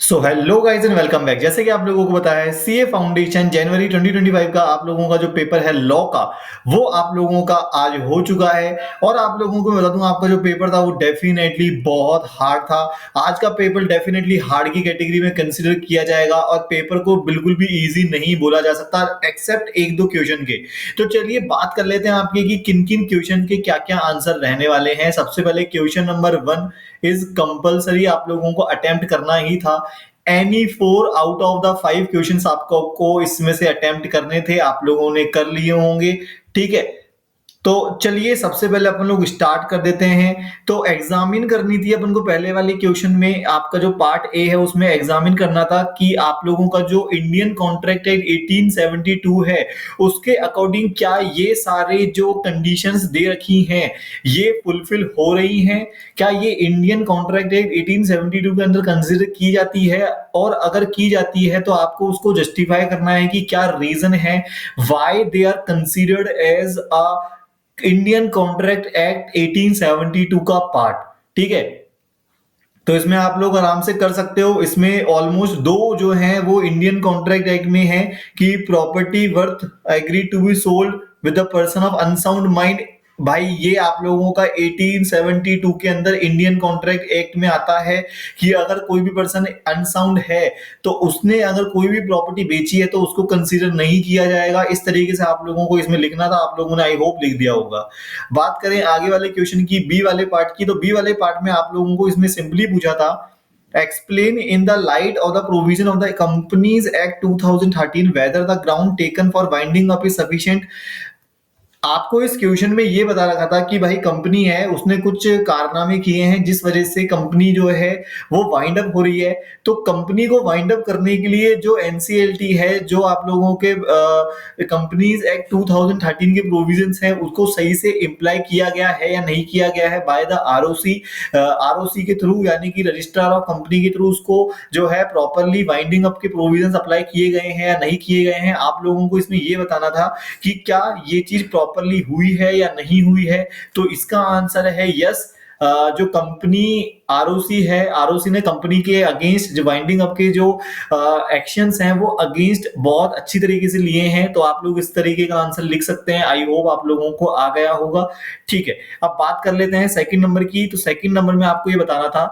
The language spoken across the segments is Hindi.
So hello guys and welcome back. जैसे कि आप लोगों को पता है सीए फाउंडेशन जनवरी 2025 का आप लोगों का जो पेपर है लॉ का, वो आप लोगों का आज हो चुका है। और आप लोगों को बता दूं, आपका जो पेपर था वो डेफिनेटली बहुत हार्ड था। आज का पेपर डेफिनेटली हार्ड की कैटेगरी में कंसिडर किया जाएगा और पेपर को बिल्कुल भी इजी नहीं बोला जा सकता एक्सेप्ट एक दो क्वेश्चन के। तो चलिए बात कर लेते हैं आपके कि किन किन क्वेश्चन के क्या क्या आंसर रहने वाले हैं। सबसे पहले क्वेश्चन नंबर 1 इज कंपलसरी, आप लोगों को अटेम्प्ट करना ही था। Any 4 out of the 5 question आपको इसमें से अटेम्प्ट करने थे, आप लोगों ने कर लिए होंगे। ठीक है, तो चलिए सबसे पहले अपन लोग स्टार्ट कर देते हैं। तो एग्जामिन करनी थी अपन को पहले वाले क्वेश्चन में, आपका जो पार्ट ए है उसमें एग्जामिन करना था कि आप लोगों का जो इंडियन कॉन्ट्रैक्ट एक्ट 1872 है उसके अकॉर्डिंग क्या ये सारे जो कंडीशंस दे रखी हैं ये फुलफिल हो रही हैं, क्या ये इंडियन कॉन्ट्रैक्ट एक्ट 1872 के अंदर कंसिडर की जाती है। और अगर की जाती है तो आपको उसको जस्टिफाई करना है कि क्या रीजन है why they are considered as a Indian contract act 1872 का पार्ट। ठीक है, तो इसमें आप लोग आराम से कर सकते हो। इसमें ऑलमोस्ट दो जो हैं वो इंडियन कॉन्ट्रैक्ट एक्ट में है कि property worth agree to be sold with the person of unsound mind. भाई ये आप लोगों का 1872 के अंदर इंडियन कॉन्ट्रैक्ट एक्ट में आता है कि अगर कोई भी पर्सन अनसाउंड है तो उसने अगर कोई भी प्रॉपर्टी बेची है तो उसको कंसीडर नहीं किया जाएगा। इस तरीके से आप लोगों को इसमें लिखना था, आप लोगों ने आई होप लिख दिया होगा। बात करें आगे वाले क्वेश्चन की, बी वाले पार्ट की, तो बी वाले पार्ट में आप लोगों को इसमें सिंपली पूछा था explain in the light of the provision of the Companies Act 2013 whether the ground taken for winding up is sufficient। आपको इस क्वेश्चन में ये बता रखा था कि भाई कंपनी है उसने कुछ कारनामे किए हैं जिस वजह से कंपनी जो है वो वाइंड अप हो रही है। तो कंपनी को वाइंड अप करने के लिए जो एनसीएलटी है, जो आप लोगों के कंपनीज एक्ट 2013 के प्रोविजंस हैं उसको सही से इम्प्लाई किया गया है या नहीं किया गया है बाय द आरओसी। आरओसी के थ्रू यानी कि रजिस्ट्रार ऑफ कंपनी के थ्रू उसको जो है प्रॉपरली वाइंडिंग अप के प्रोविजंस अप्लाई किए गए हैं या नहीं किए गए हैं। आप लोगों को इसमें ये बताना था कि क्या ये चीज प्रॉपरली हुई है या नहीं हुई है। तो इसका आंसर है यस। जो कंपनी आरओसी है, आरओसी ने कंपनी के अगेंस्ट जो वाइंडिंग अप के जो एक्शंस हैं वो अगेंस्ट बहुत अच्छी तरीके से लिए हैं। तो आप लोग इस तरीके का आंसर लिख सकते हैं। आई होप आप लोगों को आ गया होगा। ठीक है, अब बात कर लेते हैं सेकंड नंबर की। तो सेकंड नंबर में आपको ये बताना था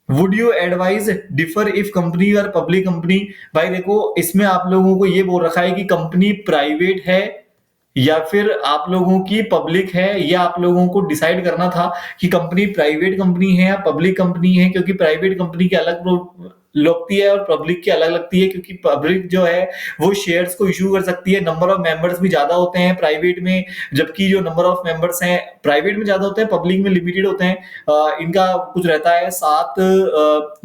would you advise differ if company और पब्लिक कंपनी। भाई देखो इसमें आप लोगों को ये बोल रखा है कि कंपनी प्राइवेट है या फिर आप लोगों की पब्लिक है, या आप लोगों को डिसाइड करना था कि कंपनी प्राइवेट कंपनी है या पब्लिक कंपनी है। क्योंकि प्राइवेट कंपनी की अलग लगती है और पब्लिक की अलग लगती है, क्योंकि पब्लिक जो है वो शेयर्स को इशू कर सकती है। नंबर ऑफ मेंबर्स भी ज्यादा होते हैं प्राइवेट में, जबकि जो नंबर ऑफ मेंबर्स हैं प्राइवेट में ज्यादा होते हैं, पब्लिक में लिमिटेड होते हैं। इनका कुछ रहता है 7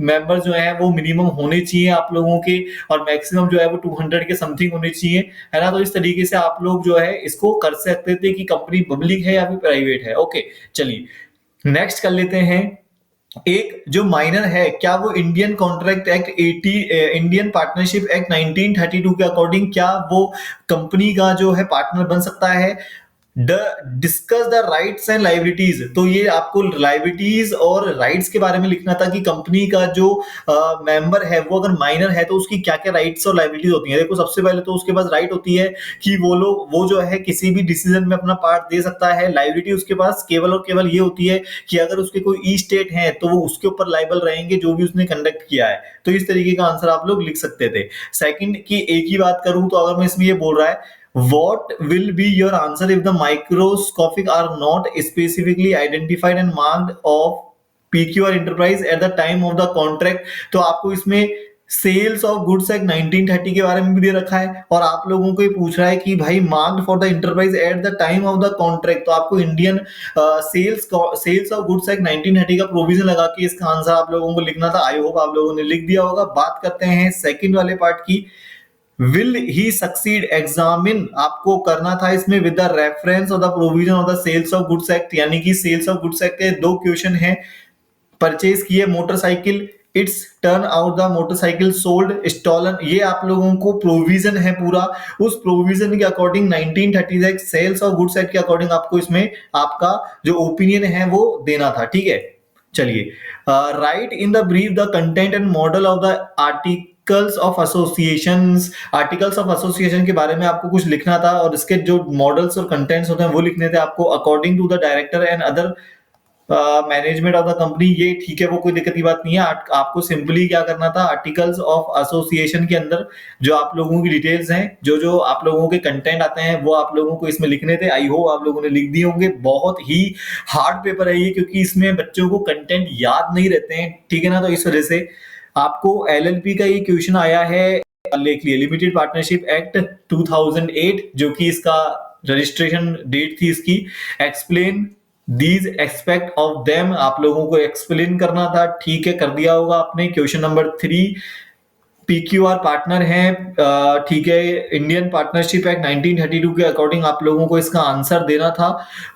मेंबर जो है वो मिनिमम होने चाहिए आप लोगों के, और मैक्सिमम जो है वो 200 के समथिंग होने चाहिए, है ना। तो इस तरीके से आप लोग जो है इसको कर सकते थे कि कंपनी पब्लिक है या फिर प्राइवेट है। ओके चलिए नेक्स्ट कर लेते हैं। एक जो माइनर है, क्या वो Indian contract act 80 Indian partnership act 1932 के अकॉर्डिंग क्या वो कंपनी का जो है पार्टनर बन सकता है। Discuss the rights and liabilities. तो ये आपको लाइबिलिटीज और राइट्स के बारे में लिखना था कि कंपनी का जो मेंबर है वो अगर माइनर है तो उसकी क्या क्या राइट्स और लाइबिलिटीज होती है। देखो सबसे पहले तो उसके पास राइट होती है कि वो जो है किसी भी डिसीजन में अपना पार्ट दे सकता है। लाइबिलिटी उसके पास केवल और केवल ये होती है कि अगर उसके कोई ई स्टेट है तो वो उसके ऊपर लाइबल रहेंगे जो भी उसने कंडक्ट किया है। तो इस तरीके का आंसर आप लोग लिख सकते थे। सेकंड की एक ही बात करूं तो अगर मैं इसमें ये बोल रहा है what will be your answer if the microscopic are not specifically identified and marked of PQ or enterprise at the time of the contract। तो आपको इसमें सेल्स ऑफ गुड्स एक्ट 1930 के बारे में भी दे रखा है, और आप लोगों को ये पूछ रहा है कि भाई marked for the enterprise at the time of the contract. तो आपको Indian sales of goods act 1930 का प्रोविजन लगा के इसका आंसर आप लोगों को लिखना था। आई होप आप लोगों ने लिख दिया होगा। बात करते हैं सेकंड वाले पार्ट की, विल ही सक्सीड। एग्जामिन आपको करना था इसमें with the reference of the provision of the sales of goods act, यानी कि सेल्स ऑफ गुड्स एक्ट के दो क्वेश्चन हैं। परचेज किए motorcycle, it's turn out the motorcycle sold stolen. ये आप लोगों को प्रोविजन है पूरा, उस प्रोविजन के according 1936 sales of goods act के अकॉर्डिंग आपको इसमें आपका जो ओपिनियन है वो देना था। ठीक है, चलिए, right in the brief the content and model of the articles of associations. Articles of association के बारे में आपको कुछ लिखना था और इसके जो मॉडल्स और कंटेंट्स होते हैं वो लिखने थे आपको। According to the director and other management of the company, ये ठीक है, वो कोई दिक्कत की बात नहीं है। आपको सिंपली क्या करना था, आर्टिकल्स ऑफ एसोसिएशन के अंदर जो आप लोगों की डिटेल्स हैं, जो जो आप लोगों के कंटेंट आते हैं, वो आप लोगों को इसमें लिखने थे। आई होप आप लोगों ने लिख दिए होंगे। बहुत ही हार्ड पेपर है ये, क्योंकि इसमें बच्चों को कंटेंट याद नहीं रहते हैं, ठीक है ना। तो इस वजह से आपको एलएलपी का ये क्वेश्चन आया है, लिख लिए, लिमिटेड पार्टनरशिप एक्ट 2008, जो कि इसका रजिस्ट्रेशन डेट थी इसकी। Explain these expect of them, आप लोगों को एक्सप्लेन करना था, ठीक है, कर दिया होगा आपने। क्वेश्चन नंबर 3, पीक्यूआर पार्टनर है, ठीक है, इंडियन पार्टनरशिप एक्ट 1932 के अकॉर्डिंग आप लोगों को इसका आंसर देना था।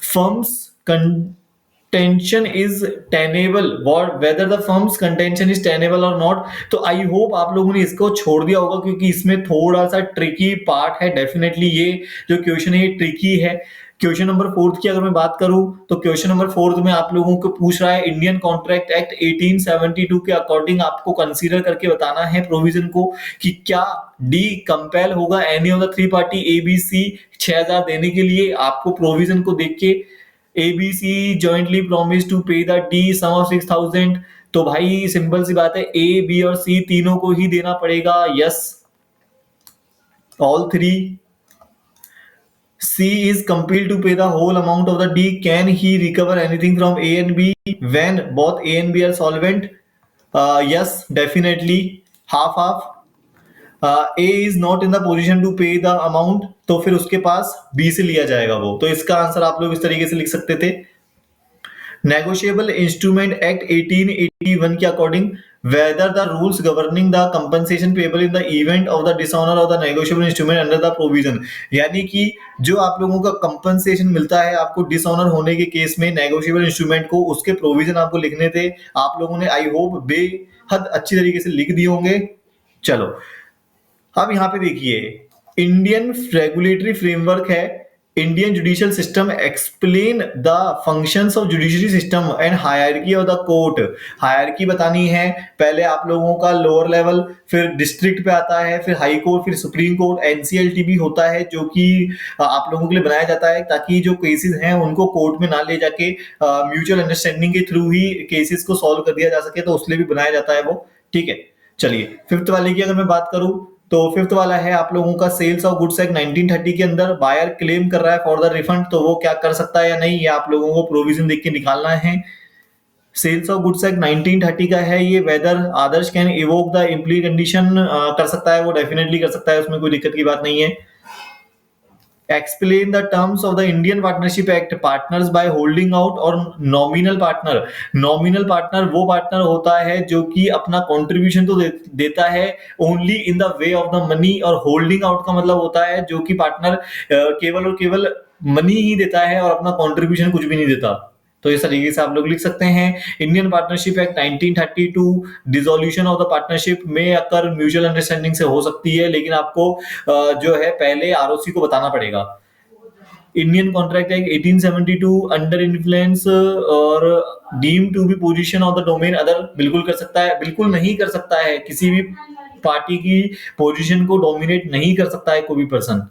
Firms contention is tenable, whether the firms contention is tenable और नॉट। तो आई होप आप लोगों ने इसको छोड़ दिया होगा, क्योंकि इसमें थोड़ा सा ट्रिकी पार्ट है। डेफिनेटली ये जो क्वेश्चन है ये ट्रिकी है। क्वेश्चन नंबर 4 की अगर मैं बात करूं, तो क्वेश्चन नंबर 4 में आप लोगों को पूछ रहा है इंडियन कॉन्ट्रैक्ट एक्ट 1872 के अकॉर्डिंग आपको कंसीडर करके बताना है प्रोविजन को, कि क्या डी कंपेल होगा any of the three party ABC 6000 देने के लिए। आपको प्रोविजन को देख के एबीसी जॉइंटली प्रॉमिस टू पे द डी सम ऑफ 6000, तो भाई सिंपल सी बात है, ए बी और सी तीनों को ही देना पड़ेगा। Yes, all three. C is compelled to pay the whole amount of the D. Can he recover anything from A and B when both A and B are solvent? Yes, definitely. Half half. A is not in the position to pay the amount, तो फिर उसके पास B से लिया जाएगा वो। तो इसका आंसर आप लोग इस तरीके से लिख सकते थे। नेगोशिएबल इंस्ट्रूमेंट एक्ट 1881 के according, whether the rules governing the compensation payable in the event of the dishonor of the negotiable instrument under the provision, यानी कि जो आप लोगों का कंपनसेशन मिलता है आपको डिसऑनर होने के केस में नेगोशिएबल इंस्ट्रूमेंट को, उसके प्रोविजन आपको लिखने थे। आप लोगों ने आई होप बेहद अच्छी तरीके से लिख दिए होंगे। चलो, अब यहां पे देखिए, इंडियन रेगुलेटरी फ्रेमवर्क है, Indian judicial system, explain the functions of judiciary system and hierarchy of the court. Hierarchy बतानी है, पहले आप लोगों का लोअर लेवल, फिर डिस्ट्रिक्ट पे आता है, फिर हाई कोर्ट, फिर सुप्रीम कोर्ट। एनसीएलटी भी होता है, जो कि आप लोगों के लिए बनाया जाता है ताकि जो केसेस हैं उनको कोर्ट में ना ले जाके म्यूचुअल अंडरस्टैंडिंग के थ्रू ही केसेस को सॉल्व कर दिया जा सके, तो उसके लिए भी बनाया जाता है वो, ठीक है। चलिए, फिफ्थ वाले की अगर मैं बात करूं, तो फिफ्थ वाला है आप लोगों का सेल्स ऑफ गुड्स एक्ट 1930 के अंदर, बायर क्लेम कर रहा है फॉर द रिफंड, तो वो क्या कर सकता है या नहीं, ये आप लोगों को प्रोविजन देख के निकालना है। सेल्स ऑफ गुड्स एक्ट 1930 का है ये, वेदर आदर्श can invoke the implied condition, कर सकता है वो, डेफिनेटली कर सकता है, उसमें कोई दिक्कत की बात नहीं है। Explain the terms of the Indian partnership act, partners by holding out और नॉमिनल पार्टनर। नॉमिनल पार्टनर वो पार्टनर होता है जो कि अपना कंट्रीब्यूशन तो देता है only in the way of the money, और होल्डिंग आउट का मतलब होता है जो कि पार्टनर केवल और केवल मनी ही देता है और अपना कंट्रीब्यूशन कुछ भी नहीं देता। तो इस तरीके से आप लोग लिख सकते हैं। Indian partnership act 1932, dissolution of the partnership में अकर म्यूचुअल अंडरस्टैंडिंग से हो सकती है, लेकिन आपको जो है पहले आरओसी को बताना पड़ेगा। Indian contract act 1872, under influence और deem to be position of the domain other, बिल्कुल कर सकता है, बिल्कुल नहीं कर सकता है, किसी भी पार्टी की पोजीशन को डोमिनेट नहीं कर सकता है कोई भी पर्सन।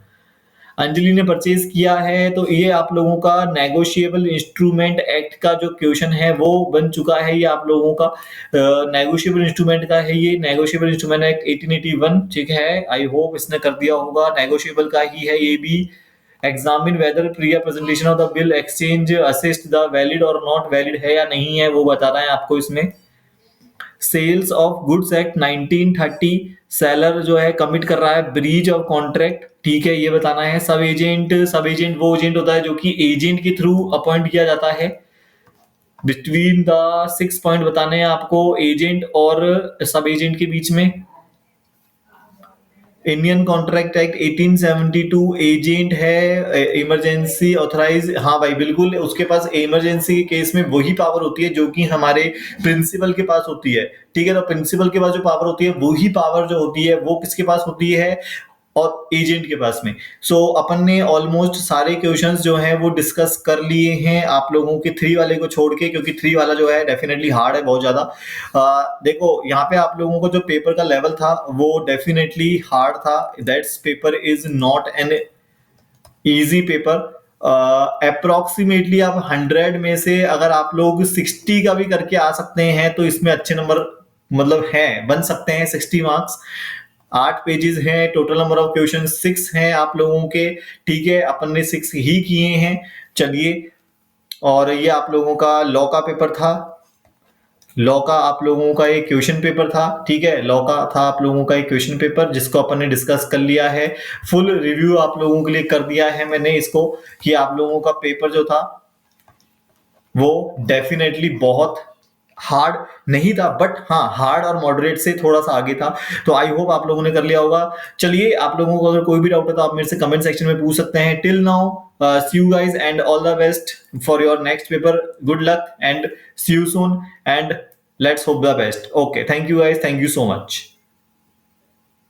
अंजलि ने परचेज किया है, तो ये आप लोगों का नेगोशिएबल इंस्ट्रूमेंट एक्ट का जो क्वेश्चन है वो बन चुका है। ये आप लोगों का नेगोशिएबल इंस्ट्रूमेंट का है, ये नेगोशिएबल इंस्ट्रूमेंट एक्ट 1881, ठीक है। आई होप इसने कर दिया होगा, नेगोशिएबल का ही है ये भी। Examine whether prior presentation of the bill exchange assist the valid और नॉट वैलिड है या नहीं है, वो बताना है आपको इसमें। Sales of goods act 1930, seller जो है कमिट कर रहा है ब्रीच ऑफ कॉन्ट्रैक्ट, ठीक है, ये बताना है। सब एजेंट वो एजेंट होता है जो कि एजेंट के थ्रू अपॉइंट किया जाता है। बिटवीन द 6 पॉइंट बताने हैं आपको एजेंट और सब एजेंट के बीच में। इंडियन कॉन्ट्रैक्ट एक्ट 1872, एजेंट है इमरजेंसी ऑथराइज, हाँ भाई बिल्कुल, उसके पास इमरजेंसी के केस में वही पावर होती है जो कि हमारे प्रिंसिपल के पास होती है, ठीक है। तो प्रिंसिपल के पास जो पावर होती है वही पावर जो होती है वो किसके पास होती है, और एजेंट के पास में। सो अपन ने ऑलमोस्ट सारे क्वेश्चंस जो हैं वो डिस्कस कर लिए हैं आप लोगों के 3 वाले को छोड़ के, क्योंकि 3 वाला जो है डेफिनेटली हार्ड है बहुत ज्यादा। देखो यहाँ पे आप लोगों को जो पेपर का लेवल था वो डेफिनेटली हार्ड था। That's paper is not an easy paper. Approximately आप 100 में से अगर आप लोग 60 का भी करके आ सकते हैं तो इसमें अच्छे नंबर मतलब है, बन सकते हैं 60 मार्क्स। 8 पेजेस हैं, टोटल नंबर ऑफ क्वेश्चन 6 हैं आप लोगों के। ठीक है, अपन ने 6 ही किए हैं। चलिए, और ये आप लोगों का लॉ का पेपर था। लॉ का आप लोगों का एक क्वेश्चन पेपर था। ठीक है, लॉ का था आप लोगों का एक क्वेश्चन पेपर जिसको अपन ने डिस्कस कर लिया है। फुल रिव्यू आप लोगों के लिए कर दिया है मैंने इसको, कि आप लोगों का पेपर जो था वो डेफिनेटली बहुत हार्ड नहीं था, बट हाँ हार्ड और मॉडरेट से थोड़ा सा आगे था। तो आई होप आप लोगों ने कर लिया होगा। चलिए, आप लोगों को अगर कोई भी डाउट है तो आप मेरे से कमेंट सेक्शन में पूछ सकते हैं। Till now, see you guys and all the best for your next paper. Good luck and see you soon and let's hope the best. Okay, thank you guys, thank you so much.